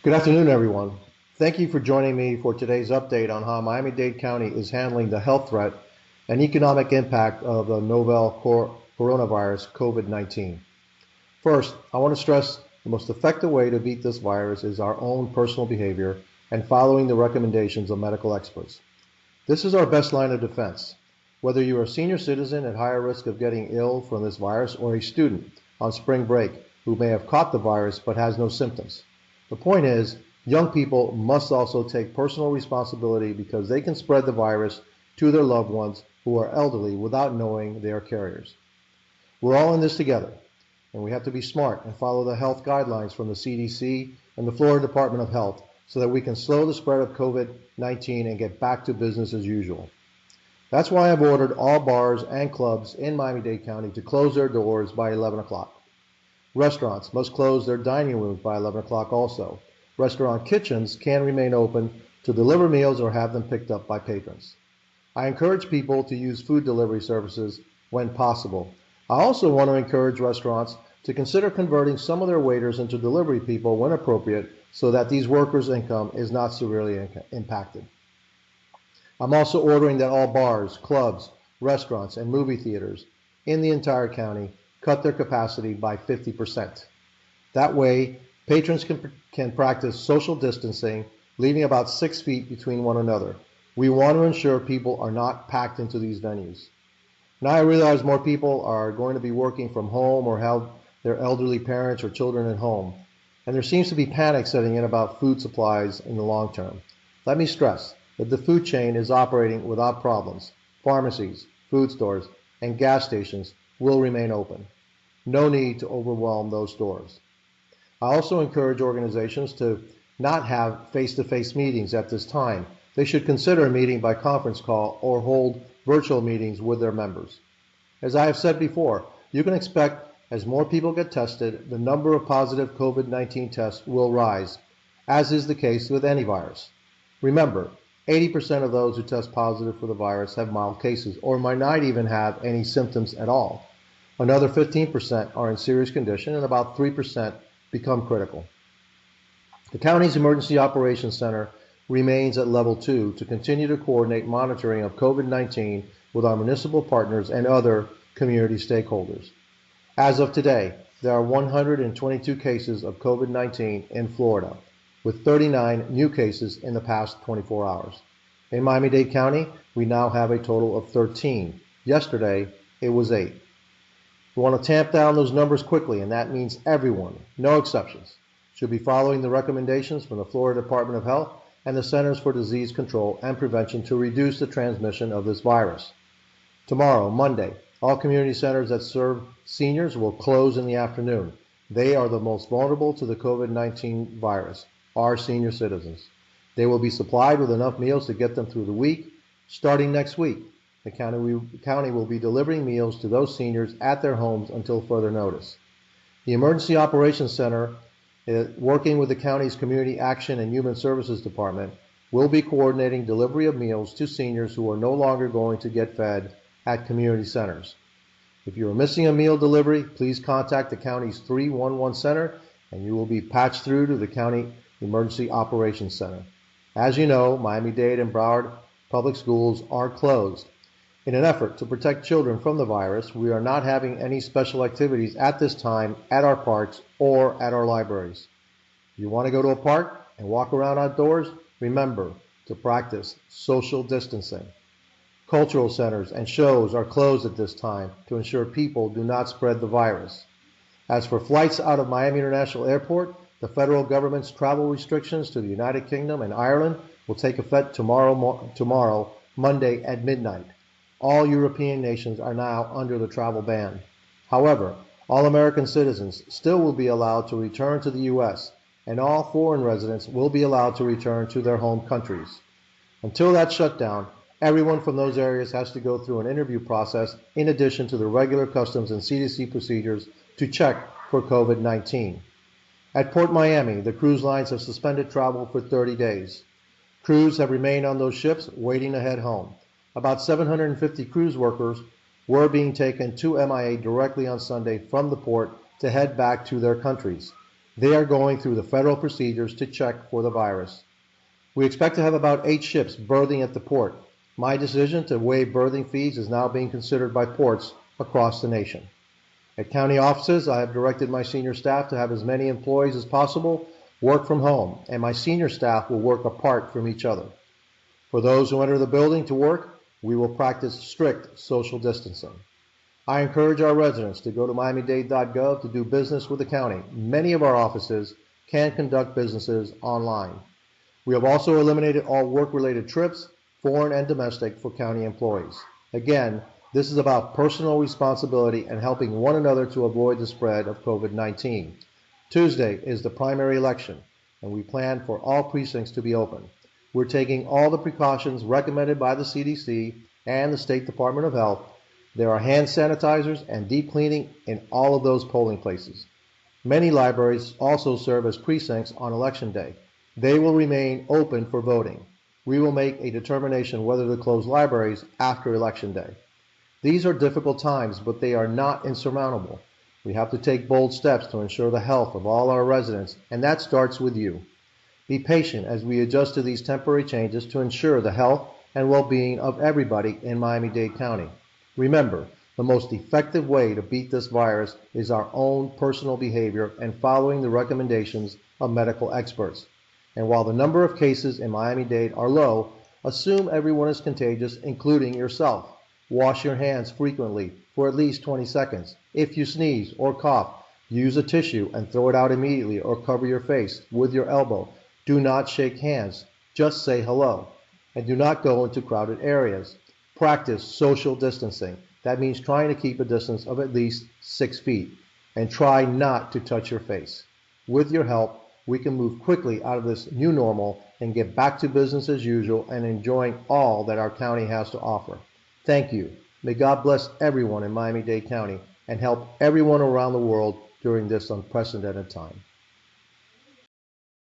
Good afternoon, everyone. Thank you for joining me for today's update on how Miami-Dade County is handling the health threat and economic impact of the novel coronavirus, COVID-19. First, I want to stress the most effective way to beat this virus is our own personal behavior and following the recommendations of medical experts. This is our best line of defense. Whether you are a senior citizen at higher risk of getting ill from this virus or a student on spring break who may have caught the virus but has no symptoms. The point is, young people must also take personal responsibility because they can spread the virus to their loved ones who are elderly without knowing they are carriers. We're all in this together, and we have to be smart and follow the health guidelines from the CDC and the Florida Department of Health so that we can slow the spread of COVID-19 and get back to business as usual. That's why I've ordered all bars and clubs in Miami-Dade County to close their doors by 11 o'clock. Restaurants must close their dining rooms by 11 o'clock also. Restaurant kitchens can remain open to deliver meals or have them picked up by patrons. I encourage people to use food delivery services when possible. I also want to encourage restaurants to consider converting some of their waiters into delivery people when appropriate so that these workers' income is not severely impacted. I'm also ordering that all bars, clubs, restaurants, and movie theaters in the entire county cut their capacity by 50%. That way, patrons can practice social distancing, leaving about 6 feet between one another. We want to ensure people are not packed into these venues. Now I realize more people are going to be working from home or have their elderly parents or children at home, and there seems to be panic setting in about food supplies in the long term. Let me stress that the food chain is operating without problems. Pharmacies, food stores, and gas stations will remain open. No need to overwhelm those stores. I also encourage organizations to not have face-to-face meetings at this time. They should consider a meeting by conference call or hold virtual meetings with their members. As I have said before, you can expect as more people get tested, the number of positive COVID-19 tests will rise, as is the case with any virus. Remember, 80% of those who test positive for the virus have mild cases or might not even have any symptoms at all. Another 15% are in serious condition and about 3% become critical. The county's Emergency Operations Center remains at level 2 to continue to coordinate monitoring of COVID-19 with our municipal partners and other community stakeholders. As of today, there are 122 cases of COVID-19 in Florida, with 39 new cases in the past 24 hours. In Miami-Dade County, we now have a total of 13. Yesterday, it was 8. We want to tamp down those numbers quickly, and that means everyone, no exceptions, should be following the recommendations from the Florida Department of Health and the Centers for Disease Control and Prevention to reduce the transmission of this virus. Tomorrow, Monday, all community centers that serve seniors will close in the afternoon. They are the most vulnerable to the COVID-19 virus, our senior citizens. They will be supplied with enough meals to get them through the week. Starting next week, the county will be delivering meals to those seniors at their homes until further notice. The Emergency Operations Center, working with the county's Community Action and Human Services Department, will be coordinating delivery of meals to seniors who are no longer going to get fed at community centers. If you are missing a meal delivery, please contact the county's 311 center and you will be patched through to the County Emergency Operations Center. As you know, Miami-Dade and Broward public schools are closed. In an effort to protect children from the virus, we are not having any special activities at this time at our parks or at our libraries. If you want to go to a park and walk around outdoors, remember to practice social distancing. Cultural centers and shows are closed at this time to ensure people do not spread the virus. As for flights out of Miami International Airport, the federal government's travel restrictions to the United Kingdom and Ireland will take effect tomorrow, Monday at midnight. All European nations are now under the travel ban. However, all American citizens still will be allowed to return to the U.S., and all foreign residents will be allowed to return to their home countries. Until that shutdown, everyone from those areas has to go through an interview process in addition to the regular customs and CDC procedures to check for COVID-19. At Port Miami, the cruise lines have suspended travel for 30 days. Crews have remained on those ships waiting to head home. About 750 cruise workers were being taken to MIA directly on Sunday from the port to head back to their countries. They are going through the federal procedures to check for the virus. We expect to have about 8 ships berthing at the port. My decision to waive berthing fees is now being considered by ports across the nation. At county offices, I have directed my senior staff to have as many employees as possible work from home, and my senior staff will work apart from each other. For those who enter the building to work, we will practice strict social distancing. I encourage our residents to go to Miami-Dade.gov to do business with the county. Many of our offices can conduct businesses online. We have also eliminated all work-related trips, foreign and domestic, for county employees. Again, this is about personal responsibility and helping one another to avoid the spread of COVID-19. Tuesday is the primary election, and we plan for all precincts to be open. We're taking all the precautions recommended by the CDC and the State Department of Health. There are hand sanitizers and deep cleaning in all of those polling places. Many libraries also serve as precincts on Election Day. They will remain open for voting. We will make a determination whether to close libraries after Election Day. These are difficult times, but they are not insurmountable. We have to take bold steps to ensure the health of all our residents, and that starts with you. Be patient as we adjust to these temporary changes to ensure the health and well-being of everybody in Miami-Dade County. Remember, the most effective way to beat this virus is our own personal behavior and following the recommendations of medical experts. And while the number of cases in Miami-Dade are low, assume everyone is contagious, including yourself. Wash your hands frequently for at least 20 seconds. If you sneeze or cough, use a tissue and throw it out immediately or cover your face with your elbow. Do not shake hands. Just say hello. And do not go into crowded areas. Practice social distancing. That means trying to keep a distance of at least 6 feet. And try not to touch your face. With your help, we can move quickly out of this new normal and get back to business as usual and enjoying all that our county has to offer. Thank you. May God bless everyone in Miami-Dade County and help everyone around the world during this unprecedented time.